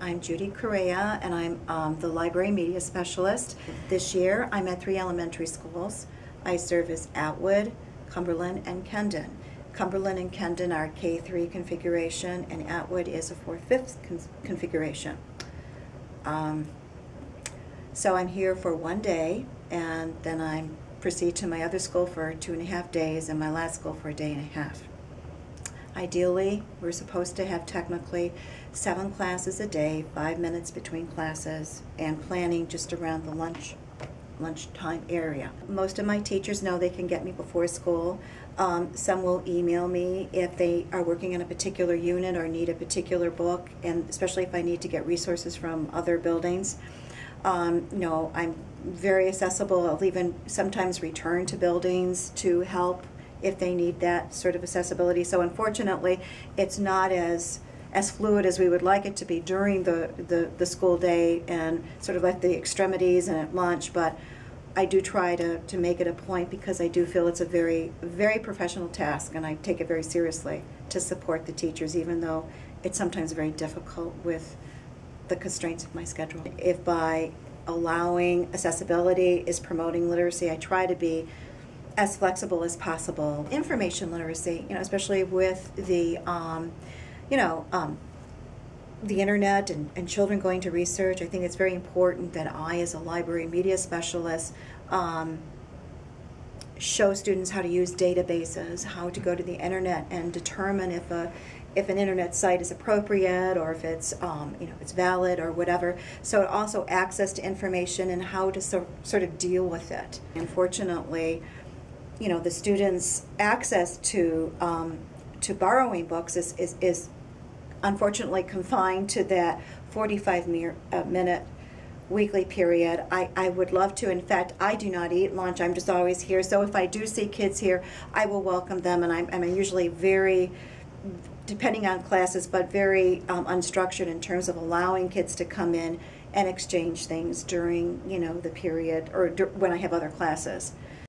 I'm Judy Correia, and I'm the Library Media Specialist. This year, I'm at 3 elementary schools. I serve as Attwood, Cumberland, and Kendon. Cumberland and Kendon are K-3 configuration, and Attwood is a 4/5 configuration. So I'm here for one day, and then I proceed to my other school for 2.5 days, and my last school for a day and a half. Ideally, we're supposed to have technically 7 classes a day, 5 minutes between classes, and planning just around the lunchtime area. Most of my teachers know they can get me before school. Some will email me if they are working on a particular unit or need a particular book, and especially if I need to get resources from other buildings. I'm very accessible. I'll even sometimes return to buildings to help if they need that sort of accessibility. So unfortunately, it's not as fluid as we would like it to be during the school day and sort of like the extremities and at lunch, but I do try to make it a point because I do feel it's a very, very professional task, and I take it very seriously to support the teachers, even though it's sometimes very difficult with the constraints of my schedule. If by allowing accessibility is promoting literacy, I try to be as flexible as possible. Information literacy, especially with the internet and children going to research, I think it's very important that I, as a library media specialist, show students how to use databases, how to go to the internet and determine if an internet site is appropriate or if it's it's valid or whatever. So also access to information and how to sort of deal with it. Unfortunately, the students' access to borrowing books is unfortunately confined to that 45-minute weekly period. I would love to. In fact, I do not eat lunch. I'm just always here. So if I do see kids here, I will welcome them, and I'm usually very, depending on classes, but very unstructured in terms of allowing kids to come in and exchange things during the period or when I have other classes.